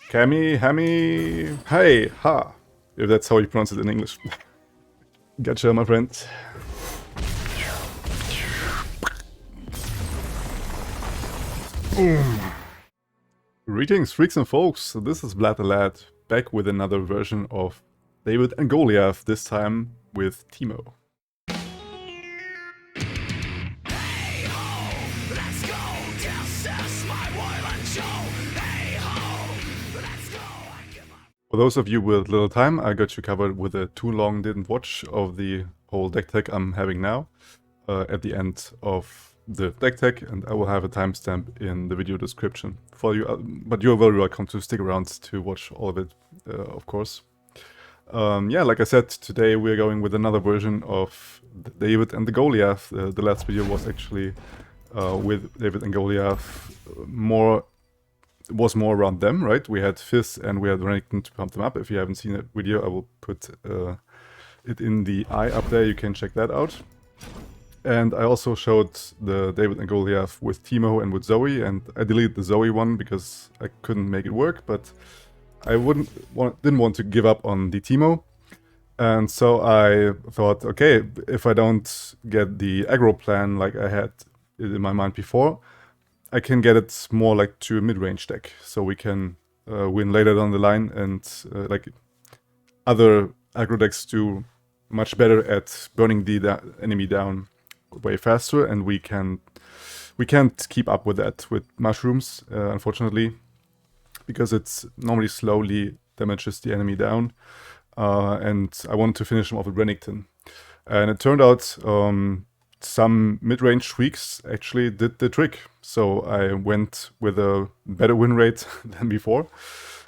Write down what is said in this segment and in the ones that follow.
Kami, Hami, hey, ha. If that's how you pronounce it in English. Gotcha, my friend. Greetings, freaks and folks. This is Vlad the Lad, back with another version of David and Goliath, this time with TEEMO. For those of you with little time, I got you covered with a too long didn't watch of the whole deck tech I'm having now at the end of the deck tech, and I will have a timestamp in the video description for you, but you're very welcome to stick around to watch all of it, of course. Yeah, like I said, today we're going with another version of David and the Goliath. The last video was actually with David and Goliath was more around them, right? We had Fizz and we had RENEKTON to pump them up. If you haven't seen that video, I will put it in the eye up there. You can check that out. And I also showed the David and Goliath with TEEMO and with Zoe, and I deleted the Zoe one because I couldn't make it work, but I didn't want to give up on the TEEMO. And so I thought, okay, if I don't get the aggro plan like I had it in my mind before, I can get it more like to a mid-range deck, so we can win later down the line, and like other aggro decks do much better at burning the enemy down way faster, and we can't keep up with that with mushrooms, unfortunately, because it's normally slowly damages the enemy down, and I wanted to finish him off with RENEKTON. And it turned out some mid-range tweaks actually did the trick. So I went with a better win rate than before.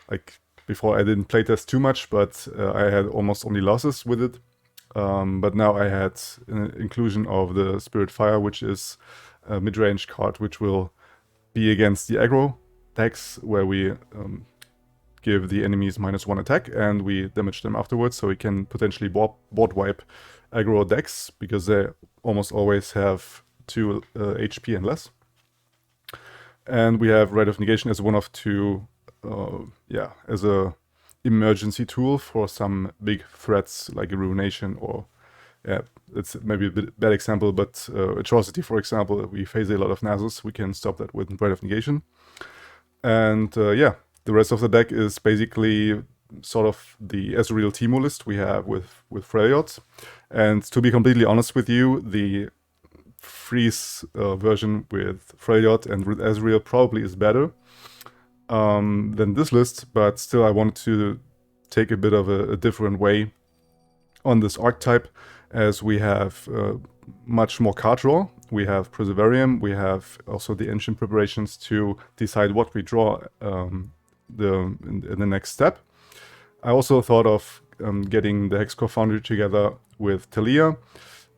Like before I didn't playtest too much, but I had almost only losses with it. But now I had an inclusion of the Spirit Fire, which is a mid-range card which will be against the aggro decks, where we give the enemies -1 attack and we damage them afterwards, so we can potentially board wipe aggro decks, because they almost always have 2 HP and less. And we have Rite of Negation as one of 2, yeah, as a emergency tool for some big threats like a Ruination, or, yeah, it's maybe a bad example, but Atrocity, for example, we face a lot of Nasus, we can stop that with Rite of Negation. And yeah, the rest of the deck is basically sort of the Ezreal TEEMO list we have with Riot. And to be completely honest with you, the freeze version with Riot and with Ezreal probably is better than this list, but still I wanted to take a bit of a different way on this archetype, as we have much more card draw. We have Perseverance, we have also the ancient preparations to decide what we draw in the next step. I also thought of getting the Hexcore Foundry together with Talia,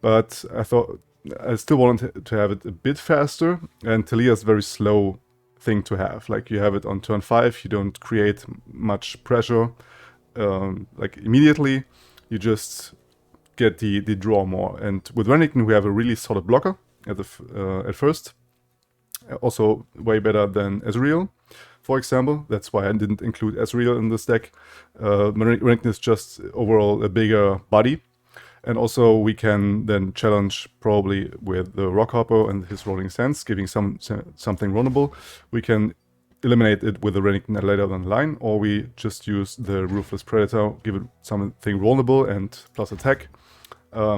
but I thought I still wanted to have it a bit faster, and Talia is a very slow thing to have. Like, you have it on turn 5, you don't create much pressure like immediately, you just get the draw more. And with RENEKTON we have a really solid blocker at first, also way better than Ezreal, for example. That's why I didn't include Ezreal in this deck. RENEKTON is just overall a bigger body, and also we can then challenge probably with the Rockhopper and his Rolling Sands, giving something runnable. We can eliminate it with the RENEKTON later down the line, or we just use the Ruthless Predator, give it something vulnerable and plus attack.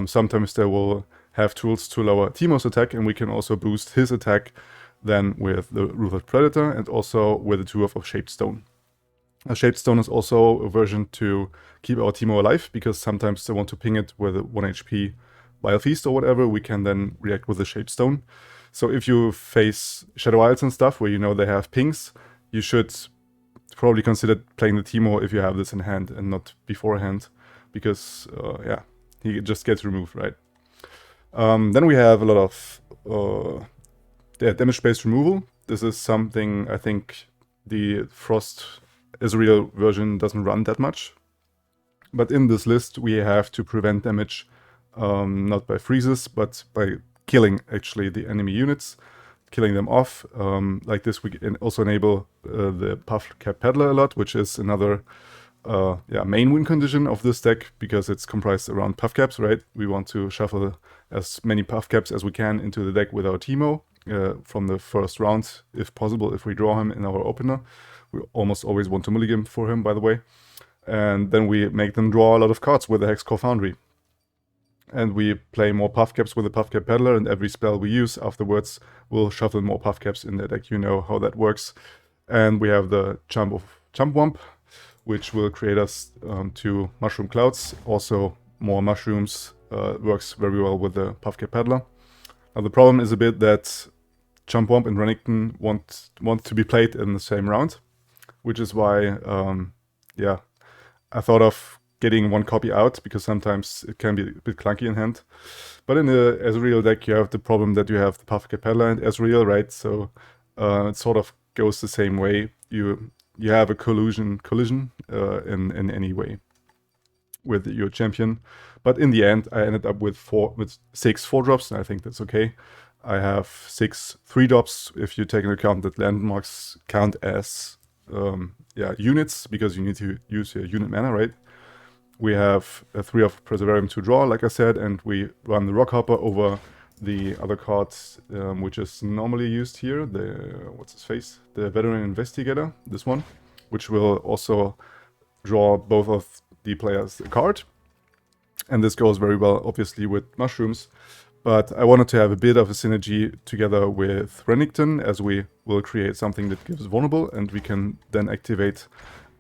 Sometimes they will have tools to lower TEEMO's attack, and we can also boost his attack then with the Ruthless Predator, and also with the 2 of Shaped Stone. Shaped Stone is also a version to keep our TEEMO alive, because sometimes they want to ping it with a 1 HP Vile Feast or whatever. We can then react with the Shaped Stone. So if you face Shadow Isles and stuff where you know they have pings, you should probably consider playing the TEEMO if you have this in hand and not beforehand, because yeah, he just gets removed, right? Then we have a lot of damage-based removal. This is something I think the Frost Ezreal version doesn't run that much. But in this list we have to prevent damage not by freezes, but by killing actually the enemy units. killing them off. Like this, we can also enable the Puff Cap Peddler a lot, which is another main win condition of this deck, because it's comprised around Puff Caps, right? We want to shuffle as many Puff Caps as we can into the deck with our TEEMO from the first round, if possible, if we draw him in our opener. We almost always want to mulligan for him, by the way. And then we make them draw a lot of cards with the Hexcore Foundry. And we play more Puff Caps with the Puff Cap Peddler, and every spell we use afterwards will shuffle more Puff Caps in the deck. You know how that works. And we have the Chump Wump, which will create us 2 Mushroom Clouds. Also, more mushrooms works very well with the Puff Cap Peddler. Now, the problem is a bit that Chump Wump and Renekton want to be played in the same round, which is why, I thought of getting 1 copy out, because sometimes it can be a bit clunky in hand. But in the Ezreal deck, you have the problem that you have the Puff Cap Peddler and Ezreal, right? So it sort of goes the same way. You have a collision in any way with your champion. But in the end, I ended up with 6 4-drops, and I think that's okay. I have 6 3-drops if you take into account that landmarks count as units, because you need to use your unit mana, right? We have 3 of Preservarium to draw, like I said, and we run the Rockhopper over the other cards, which is normally used here. The Veteran Investigator, this one, which will also draw both of the players a card. And this goes very well, obviously, with mushrooms. But I wanted to have a bit of a synergy together with Renekton, as we will create something that gives vulnerable, and we can then activate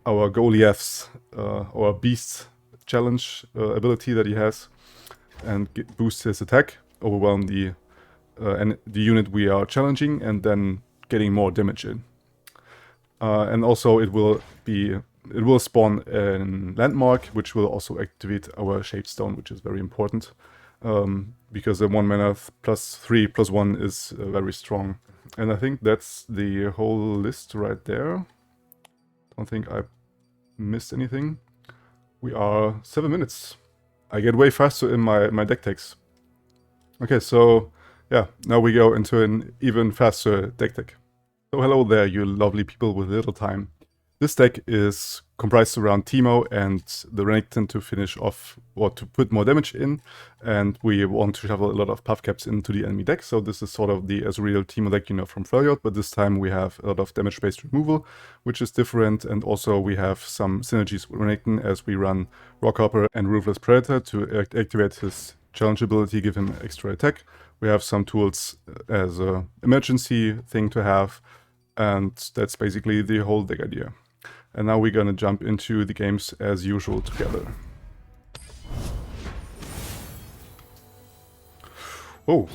our Goliath's, our Beast challenge ability that he has, and boost his attack, overwhelm the unit we are challenging, and then getting more damage in. And also it will spawn a landmark, which will also activate our Shaped Stone, which is very important. Because the 1 mana +3/+1 is very strong. And I think that's the whole list right there. Don't think I missed anything. We are 7 minutes. I get way faster in my deck takes. Okay, so yeah, now we go into an even faster deck tech. So hello there, you lovely people with little time. This deck is comprised around TEEMO and the Renekton to finish off, or to put more damage in, and we want to shuffle a lot of Puff Caps into the enemy deck. So this is sort of the Ezreal TEEMO deck you know from Riot, but this time we have a lot of damage-based removal, which is different, and also we have some synergies with Renekton as we run Rockhopper and Ruthless Predator to activate his challenge ability, give him extra attack. We have some tools as an emergency thing to have, and that's basically the whole deck idea. And now we're gonna jump into the games as usual together. Oh,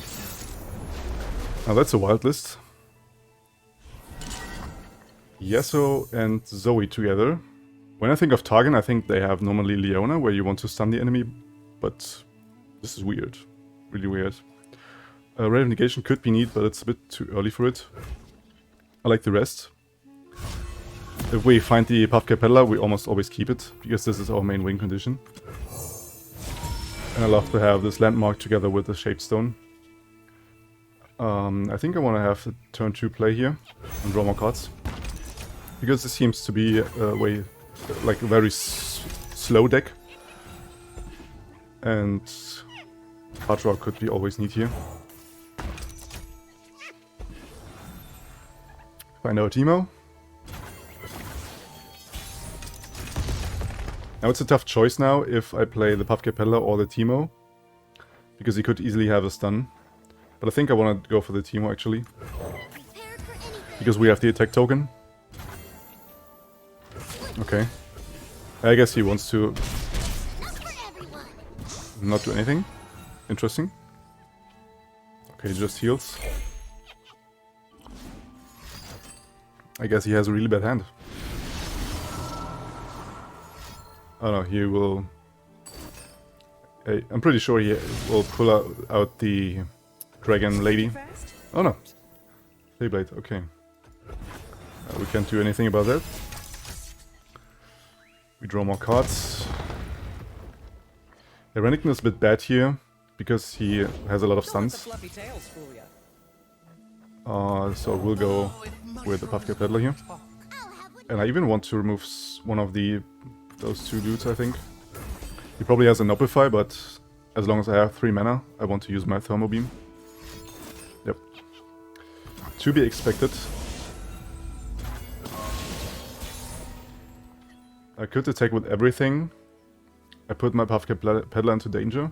now that's a wild list. Yasuo and Zoe together. When I think of Targan, I think they have normally Leona, where you want to stun the enemy, but this is weird, really weird. Ray of Negation could be neat, but it's a bit too early for it. I like the rest. If we find the Puff Cap Peddler, we almost always keep it, because this is our main win condition. And I love to have this landmark together with the Shaped Stone. I think I want to have the turn 2 play here and draw more cards. Because this seems to be a very slow deck. And card draw could be always neat here. Find our TEEMO. Now it's a tough choice now if I play the Puff Cap Peddler or the TEEMO, because he could easily have a stun. But I think I want to go for the TEEMO actually, because we have the attack token. Okay. I guess he wants to not do anything. Interesting. Okay, just heals. I guess he has a really bad hand. Oh no, he will... I'm pretty sure he will pull out the Dragon Lady. Oh no. Playblade, okay. We can't do anything about that. We draw more cards. Yeah, Renekton is a bit bad here, because he has a lot of stuns. So we'll go with the Puffcat Peddler here. And I even want to remove one of those two dudes, I think. He probably has a Notify, but as long as I have 3 mana, I want to use my Thermo Beam. Yep. To be expected. I could attack with everything. I put my Puffcat Peddler into danger.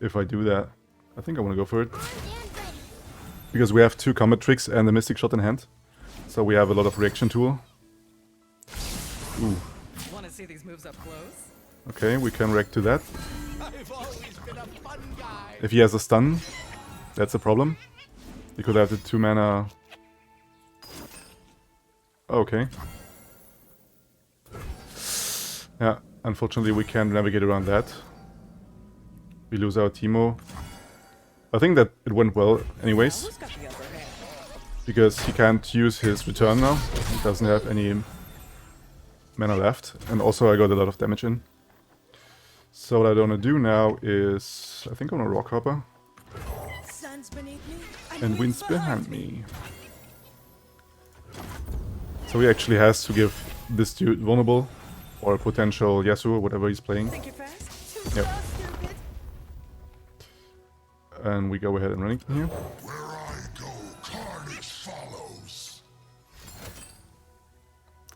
If I do that, I think I want to go for it. Because we have 2 combat tricks and a Mystic Shot in hand. So we have a lot of reaction tool. Ooh. Want to see these moves up close? Okay, we can react to that. I've always been a fun guy. If he has a stun, that's a problem. He could have the 2 mana. Okay. Yeah, unfortunately we can't navigate around that. We lose our Teemo. I think that it went well anyways. Who's got the upper hand? Because he can't use his return now. He doesn't have any mana left. And also I got a lot of damage in. So what I want to do now is... I think I'm gonna Rock Hopper. Sun's beneath me And wind's behind me. So he actually has to give this dude vulnerable. Or potential Yasuo, whatever he's playing. Think you're fast? Yep. And we go ahead and Renekton here. Where I go, carnage follows.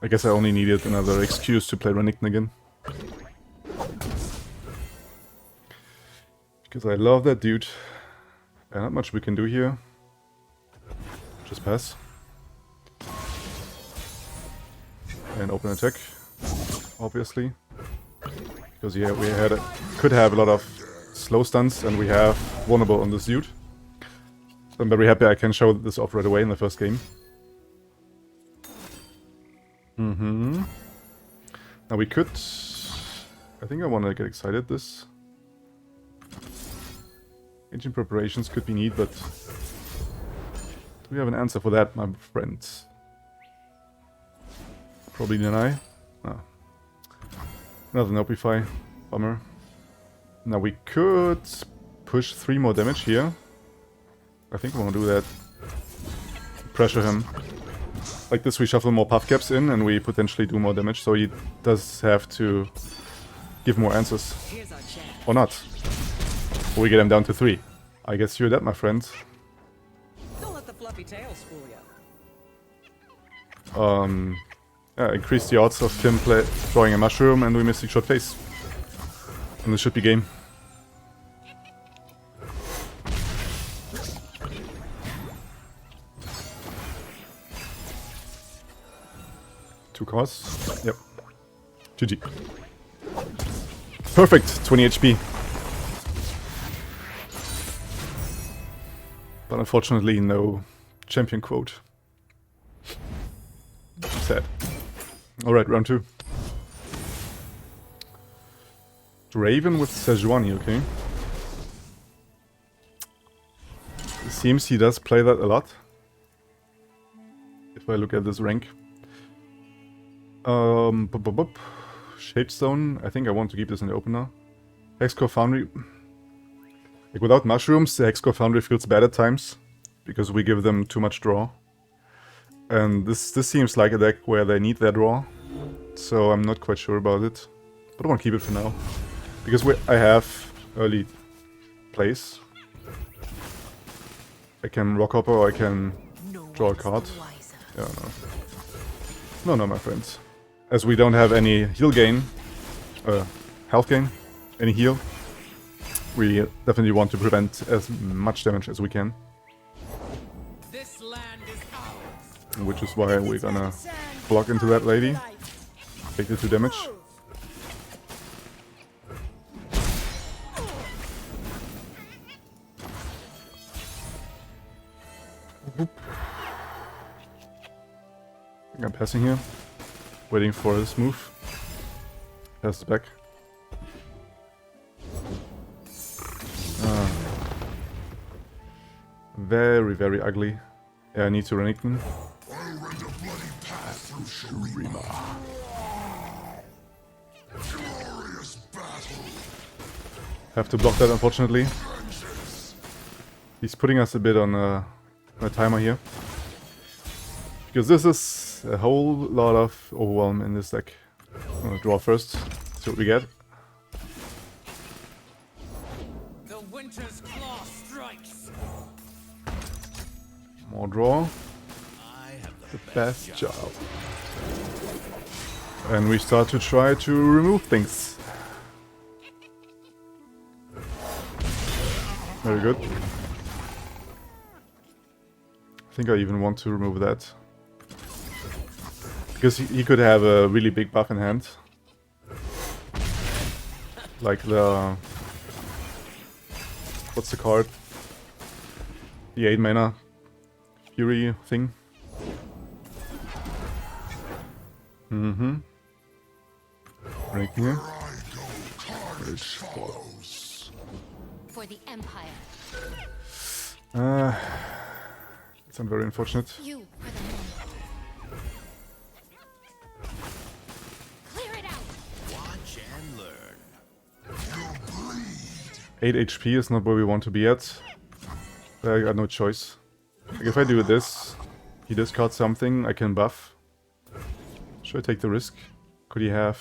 I guess I only needed another excuse to play Renekton again. Because I love that dude. And not much we can do here. Just pass. And open attack. Obviously. Because yeah, we could have a lot of slow stuns and we have vulnerable on this dude. So I'm very happy I can show this off right away in the first game. Now we could... I think I want to get excited this. Ancient preparations could be neat, but... Do we have an answer for that, my friend? Probably deny. No. Another Notify. Bummer. Now we could push 3 more damage here. I think I want to do that. Pressure him. Like this we shuffle more puff caps in and we potentially do more damage, so he does have to give more answers. Here's our chance. Or not. Or we get him down to 3. I guess you're that, my friend. Don't let the fluffy tails fool you. Yeah, increase the odds of him throwing a mushroom and we Mystic Shot face. And this should be game. Two cars. Yep. GG. Perfect! 20 HP. But unfortunately no champion quote. Sad. Alright, round 2. Draven with Sejuani, okay. It seems he does play that a lot. If I look at this rank. Shadestone, I think I want to keep this in the opener. Hexcore Foundry. Like without mushrooms, the Hexcore Foundry feels bad at times. Because we give them too much draw. And this seems like a deck where they need their draw. So I'm not quite sure about it. But I want to keep it for now. Because I have early plays. I can Rock Hopper or I can draw a card. Yeah, no. No, my friends. As we don't have any heal gain, health gain, any heal, we definitely want to prevent as much damage as we can. This land is ours. Which is why we're gonna block into that lady. Take the 2 damage. I think I'm passing here. Waiting for this move. Pass it back. Very, very ugly. Yeah, I need to Renekton. I'll rend a bloody path through Shurima. Glorious battle. Have to block that, unfortunately. He's putting us a bit on a a timer here. Because this is a whole lot of overwhelm in this deck. I'm gonna draw first, see what we get. The winter's claw strikes. More draw. I have The best job. And we start to try to remove things. Very good. I think I even want to remove that. Because he could have a really big buff in hand. Like the... What's the card? The 8 mana Fury thing. Mm-hmm. Right here. Carnage follows. For the Empire. It's very unfortunate. You for the moment. Clear it out. watch and learn. 8 HP is not where we want to be at. I got no choice. Like if I do this, he discards something, I can buff. Should I take the risk? Could he have...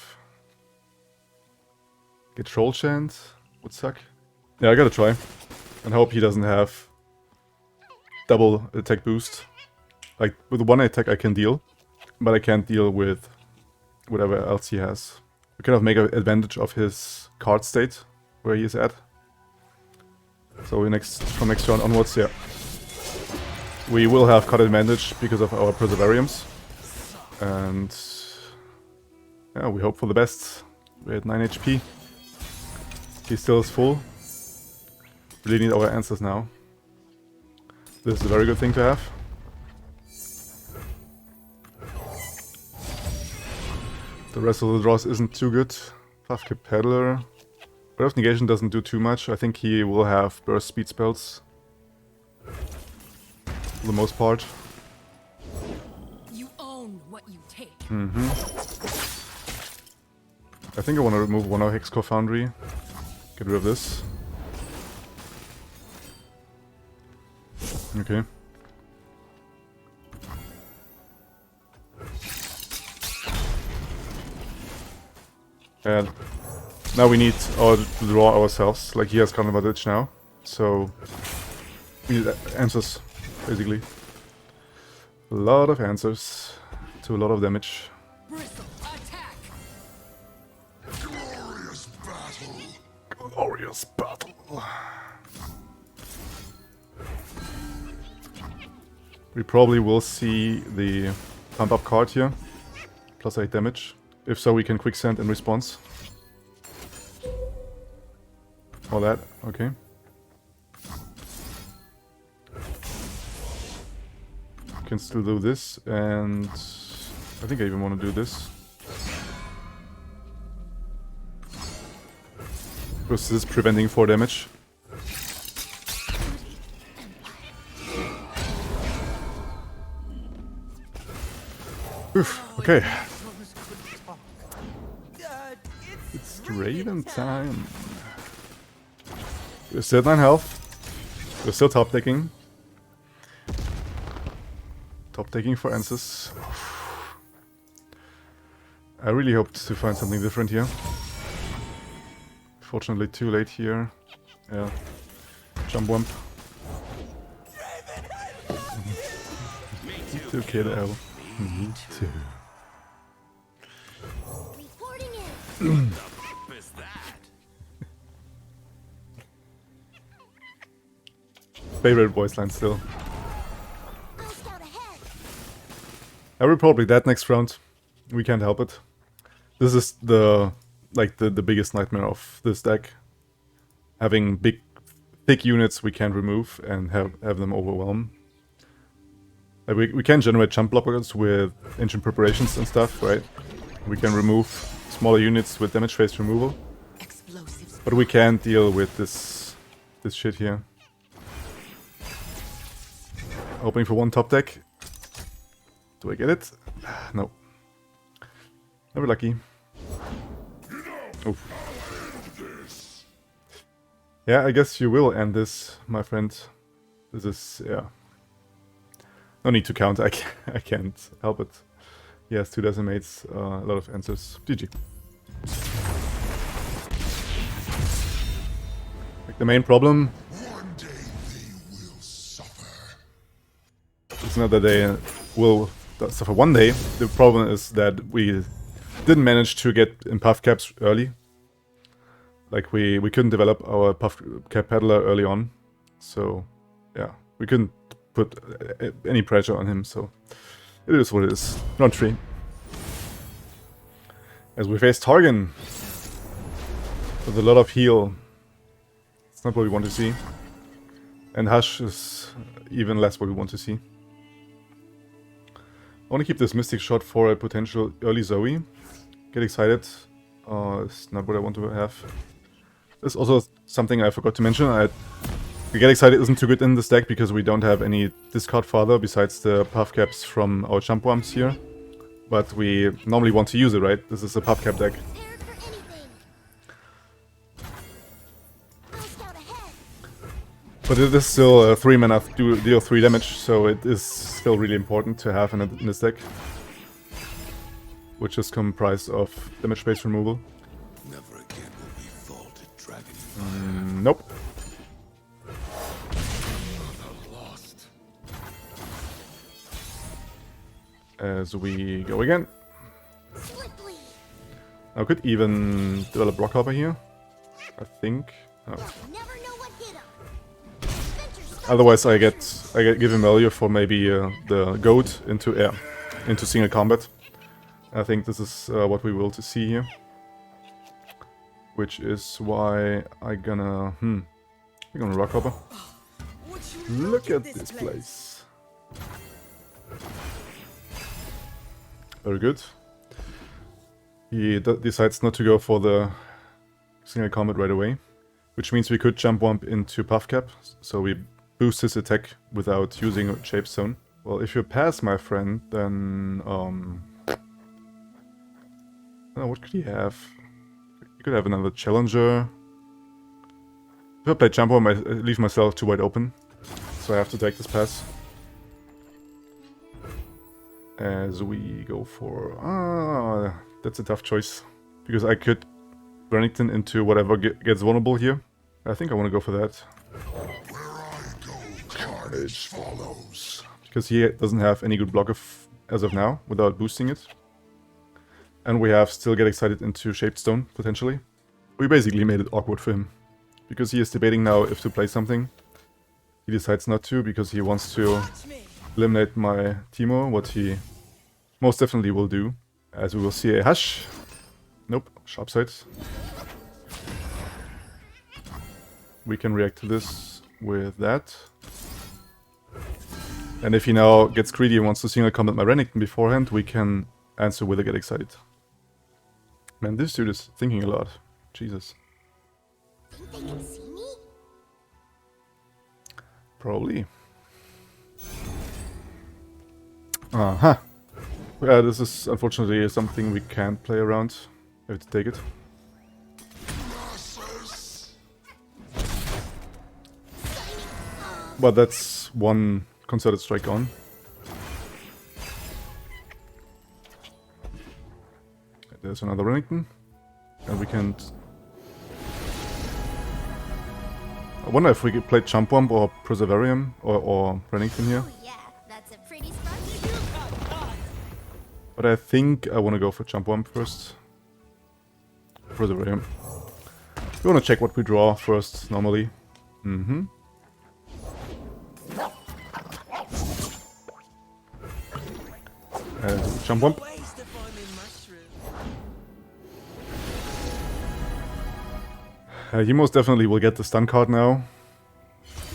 Get Troll Chant? Would suck. Yeah, I gotta try. And hope he doesn't have double attack boost. Like, with one attack I can deal, but I can't deal with whatever else he has. We kind of make an advantage of his card state, where he is at. So from next round onwards, yeah. We will have card advantage because of our Perseverance. And... yeah, we hope for the best. We're at 9 HP. He still is full. Really need our answers now. This is a very good thing to have. The rest of the draws isn't too good. Puffkip Peddler. Breath of Negation doesn't do too much. I think he will have burst speed spells. For the most part. You own what you take. I think I want to remove one of Hexcore Foundry. Get rid of this. Okay. And now we need to draw ourselves. Like he has carnage now, so we need answers, basically. A lot of answers to a lot of damage. Bristle, attack! Glorious battle. Glorious battle. We probably will see the pump up card here. Plus 8 damage. If so, we can quicksand in response. All that, okay. Can still do this, and I think I even want to do this. Because this is preventing 4 damage. Oof, okay. It's Raven time. We're still at 9 health. We're still top decking. Top decking for answers. I really hoped to find something different here. Fortunately too late here. Yeah. Jump wump. Me Me too, too, KDL. Me too. Reporting it. What the f is that? Favorite voice line still. I'll scout ahead. I will probably dead next round. We can't help it. This is the biggest nightmare of this deck. Having big, thick units we can't remove and have them overwhelm. Like we can generate jump blockers with ancient preparations and stuff, right? We can remove smaller units with damage phase removal. Explosives. But we can't deal with this shit here. Hoping for one top deck. Do I get it? No. Never lucky. Oof. Yeah, I guess you will end this, my friend. This is, yeah. No need to count, I can't help it. He has 2 decimates, a lot of answers. GG. Like, the main problem One day they will suffer. is not that they will suffer one day. The problem is that we didn't manage to get in puff caps early. Like, we couldn't develop our puff cap peddler early on. So, yeah, we couldn't put any pressure on him, so it is what it is. Round 3. As we face Targan with a lot of heal. It's not what we want to see. And Hush is even less what we want to see. I want to keep this Mystic Shot for a potential early Zoe. Get excited. It's not what I want to have. There's also something I forgot to mention. The Get Excited isn't too good in this deck because we don't have any discard fodder besides the puff caps from our jump bombs here. But we normally want to use it, right? This is a puff cap deck. Prepared for anything. I'll scout ahead. But it is still 3 mana to deal 3 damage, so it is still really important to have in this deck. Which is comprised of damage-based removal. Never again will we fall to dragon. Nope. Lost. As we go again. Swiftly. I could even develop Block Hopper here. I think. Oh. Never know what hit 'em. Adventure starts. Otherwise, I give him value for maybe the goat into single combat. I think this is what we will to see here, which is why I'm gonna Rock Hopper. Look at this place. Very good. He decides not to go for the single combat right away, which means we could jump bump into Puff Cap, so we boost his attack without using a Shape Stone. Well, if you pass, my friend, then what could he have? He could have another challenger. If I play jump bump, I leave myself too wide open, so I have to take this pass. As we go for... that's a tough choice. Because I could Renekton into whatever gets vulnerable here. I think I want to go for that. Where I go, carnage follows. Because he doesn't have any good block as of now, without boosting it. And we have still Get Excited into Shaped Stone, potentially. We basically made it awkward for him. Because he is debating now if to play something. He decides not to, because he wants to eliminate my TEEMO, what he most definitely will do. As we will see a Hush. Nope, sharp sight. We can react to this with that. And if he now gets greedy and wants to single combat my Renekton beforehand, we can answer with a Get Excited. Man, this dude is thinking a lot. Jesus. Think they can see me? Probably. Uh-huh. Yeah, this is unfortunately something we can't play around. I have to take it. Masses. But that's one Concerted Strike on. There's another Renekton. And we can't... I wonder if we could play Jump Bomb or Perseverarium or Renekton here. Oh yeah, that's a pretty spot. But I think I want to go for Jump Bomb first. Perseverarium. We want to check what we draw first, normally. Mm-hmm. Jump Bomb. He most definitely will get the stun card now,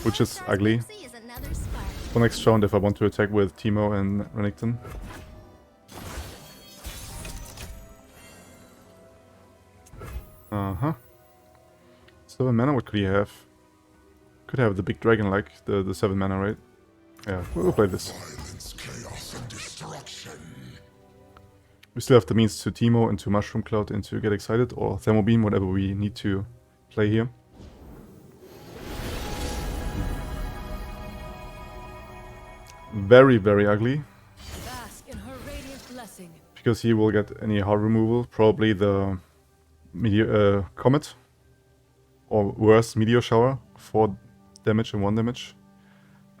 which is ugly. Mercy is another spark. For next round if I want to attack with TEEMO and RENEKTON. Uh-huh. 7 mana, what could he have? Could have the big dragon like, the 7 mana, right? Yeah, we'll play this. Violence, chaos, and destruction. We still have the means to TEEMO, into Mushroom Cloud, into Get Excited, or Thermal Beam, whatever we need to play here. very, very ugly. Bask in her radiant blessing. Because he will get any hard removal. Probably the Comet. Or worse, Meteor Shower. 4 damage and 1 damage.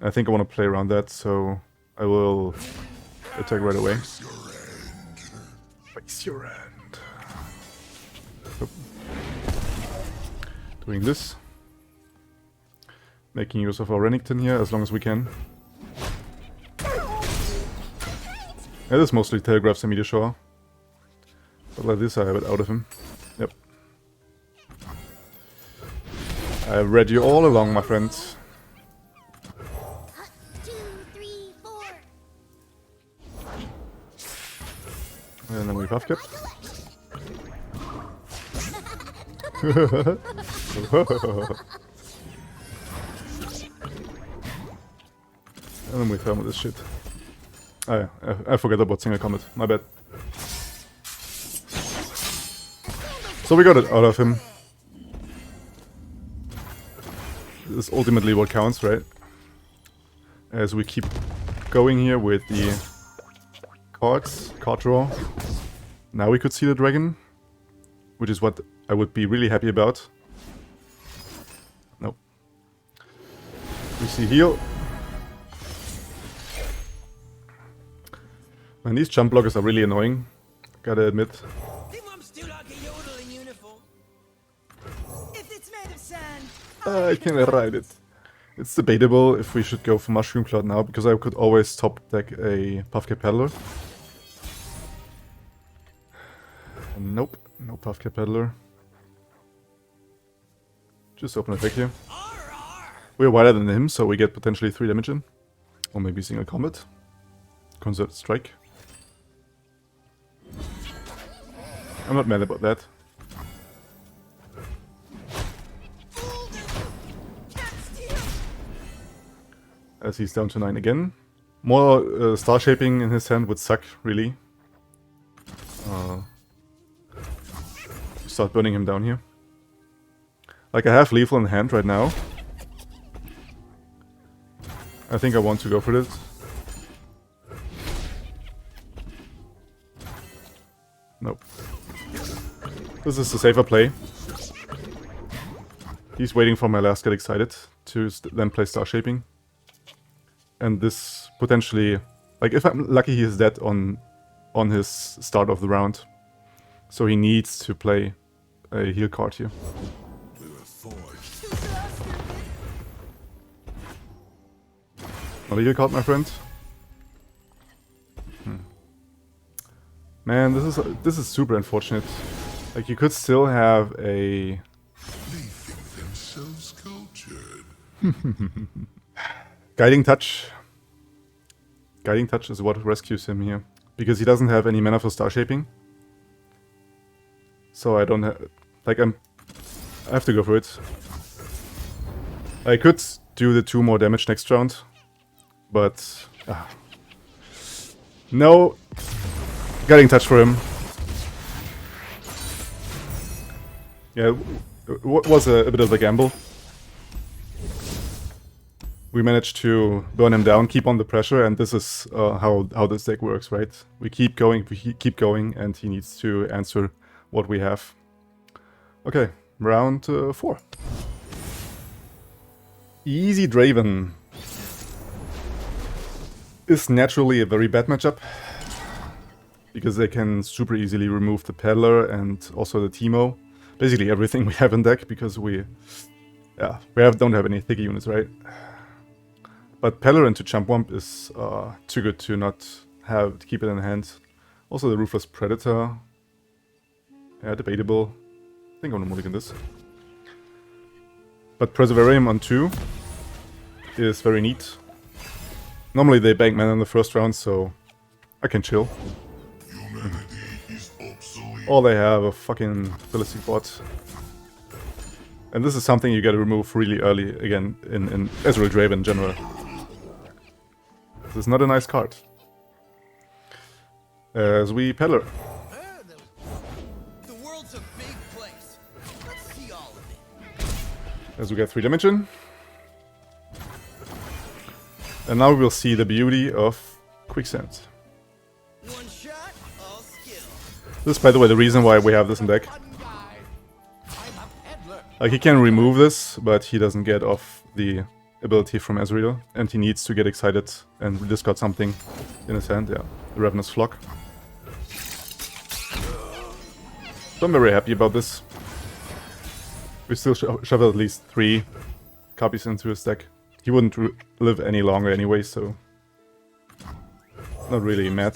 I think I want to play around that, so I will attack right away. Face your end. Oop. Doing this. Making use of our RENEKTON here as long as we can. Yeah, this mostly telegraphs a Meteor Shower. But like this I have it out of him. Yep. I read you all along, my friends. 2, 3, 4. And then we buff cap. And then we thermal this shit. Oh yeah, I forgot about single combat. My bad. So we got it out of him. This is ultimately what counts, right? As we keep going here with the card draw. Now we could see the dragon, which is what I would be really happy about. Nope. We see heal. Man, these jump blockers are really annoying, gotta admit. I can ride it. It's debatable if we should go for Mushroom Cloud now, because I could always top deck a Puffcap Peddler. Nope, no Puffcap Peddler. Just open a deck here. We're wider than him, so we get potentially 3 damage in. Or maybe single combat. Concerted Strike. I'm not mad about that. As he's down to 9 again. More Star Shaping in his hand would suck, really. Start burning him down here. Like, I have Lethal in hand right now. I think I want to go for this. Nope. This is the safer play. He's waiting for my last get excited to then play Star Shaping. And this potentially, like, if I'm lucky, he is dead on his start of the round. So he needs to play a heal card here. We were forged. Not a heal card, my friend. Man, this is super unfortunate. Like, you could still have a... They think themselves cultured. Guiding Touch. Guiding Touch is what rescues him here. Because he doesn't have any mana for Star Shaping. So I don't have... Like, I have to go for it. I could do the 2 more damage next round. But... No! Guiding Touch for him. Yeah, it was a bit of a gamble. We managed to burn him down, keep on the pressure, and this is how this deck works, right? We keep going, and he needs to answer what we have. Okay, round 4. Easy Draven is naturally a very bad matchup, because they can super easily remove the Peddler and also the TEEMO. Basically everything we have in deck, because we don't have any thicky units, right? But Peddler into Jump Wump is too good to not have to keep it in hand. Also the Ruthless Predator. Yeah, debatable. I think I'm gonna mulligan this. But Perseverarium on 2 is very neat. Normally they bank mana in the first round, so I can chill. Humanity is obsolete. Or they have a fucking Ballistic Bot. And this is something you gotta remove really early, again, in Ezreal Draven in general. This is not a nice card. As we Peddler. The world's a big place. Let's see all of it. As we get 3 damage in. And now we'll see the beauty of Quicksand. One shot, all skill. This is, by the way, the reason why we have this in deck. Like, he can remove this, but he doesn't get off the ability from Ezreal, and he needs to get excited and discard something in his hand. Yeah, the Ravenous Flock. So I'm very happy about this. We still shovel at least 3 copies into his deck. He wouldn't live any longer anyway, so not really mad.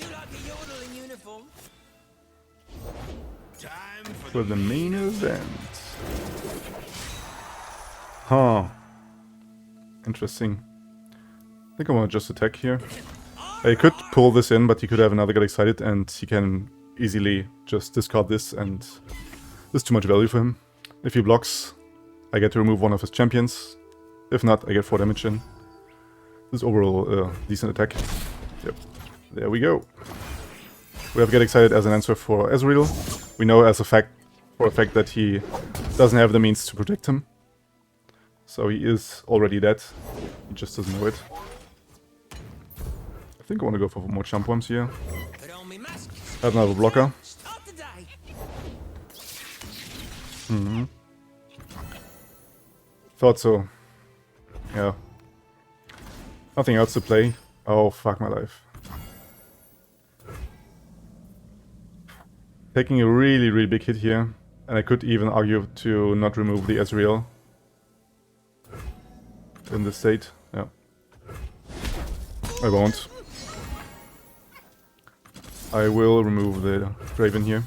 For the main event. Huh. Interesting. I think I want to just attack here. I could pull this in, but he could have another get excited, and he can easily just discard this, and this is too much value for him. If he blocks, I get to remove one of his champions. If not, I get 4 damage in. This is overall a decent attack. Yep. There we go. We have Get Excited as an answer for Ezreal. We know as a fact, for a fact, that he doesn't have the means to protect him. So he is already dead. He just doesn't know it. I think I want to go for more jump bombs here. Have another blocker. Thought so. Yeah. Nothing else to play. Oh, fuck my life. Taking a really, really big hit here. And I could even argue to not remove the Ezreal in this state. Yeah. I won't. I will remove the Draven here.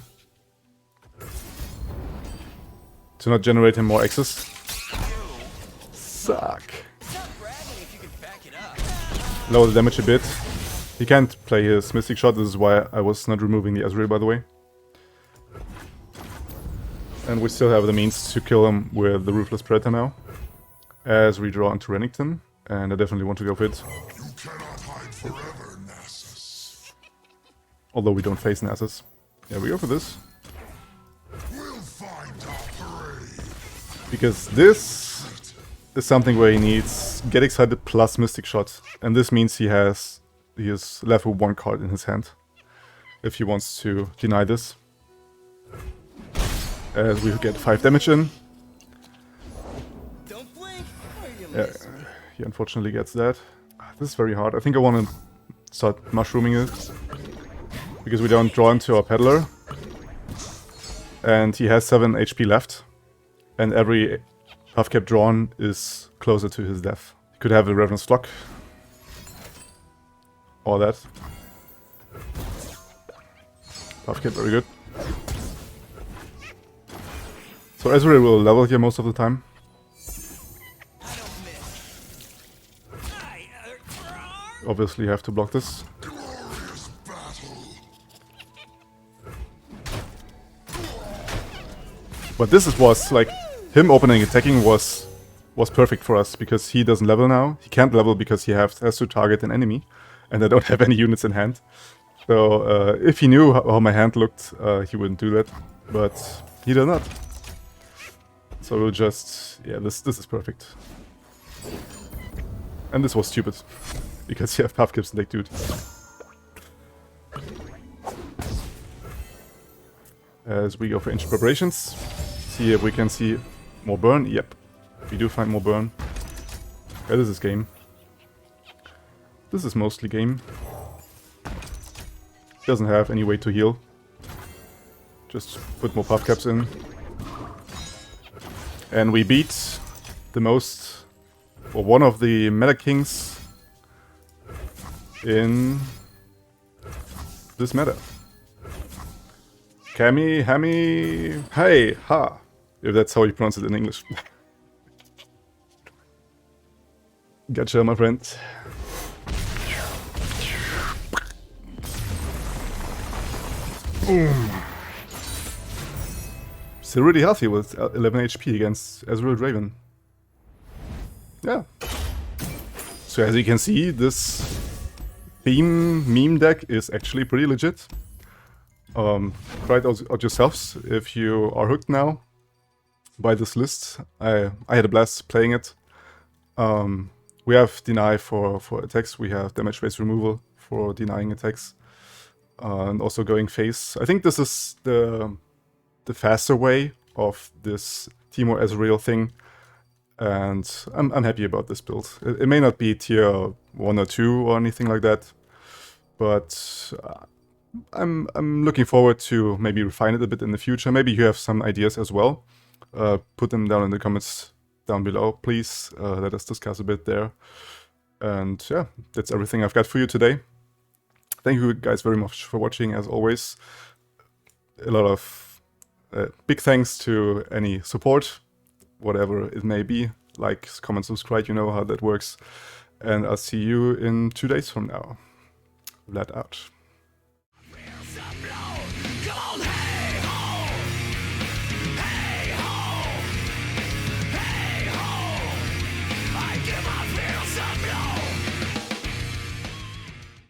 To not generate him more access. Suck. Lower the damage a bit. He can't play his Mystic Shot, this is why I was not removing the Ezreal, by the way. And we still have the means to kill him with the Ruthless Predator now. As we draw into RENEKTON, and I definitely want to go for it. You cannot hide forever, Nasus. Although we don't face Nasus. Yeah, we go for this. We'll find our parade. Because this is something where he needs Get Excited plus Mystic Shot. And this means he is left with 1 card in his hand. If he wants to deny this. As we get 5 damage in. Don't blink, or you Yeah, miss. he unfortunately gets that. This is very hard. I think I want to start mushrooming it. Because we don't draw into our Peddler. And he has 7 HP left. And every half cap drawn is closer to his death. He could have a Ravenous Flock. Or that. Half cap, very good. So Ezreal will level here most of the time. Obviously you have to block this. Glorious battle. But this was like, him opening attacking was perfect for us, because he doesn't level now. He can't level because he has to target an enemy, and I don't have any units in hand. So if he knew how my hand looked, he wouldn't do that, but he does not. So we'll just, yeah, this is perfect. And this was stupid, because you have half caps in deck, dude. As we go for ancient preparations, see if we can see more burn. Yep, we do find more burn. Yeah, this is game. This is mostly game. Doesn't have any way to heal. Just put more puff caps in. And we beat the most, or one of the Meta Kings in this meta. Kami, Hami, hey, ha. If that's how you pronounce it in English. Gotcha, my friend. Boom. Still really healthy with 11 HP against Ezreal Draven. Yeah. So as you can see, this theme meme deck is actually pretty legit. Try it out yourselves if you are hooked now by this list. I had a blast playing it. We have deny for attacks, we have damage base removal for denying attacks, and also going phase. I think this is the faster way of this TEEMO as real thing, and I'm happy about this build. It may not be tier 1 or 2 or anything like that, but I'm looking forward to maybe refine it a bit in the future. Maybe you have some ideas as well. Put them down in the comments down below, please. Let us discuss a bit there. And yeah, that's everything I've got for you today. Thank you guys very much for watching, as always. A lot of big thanks to any support, whatever it may be. Like, comment, subscribe, you know how that works. And I'll see you in 2 days from now. Vlad out. Come on,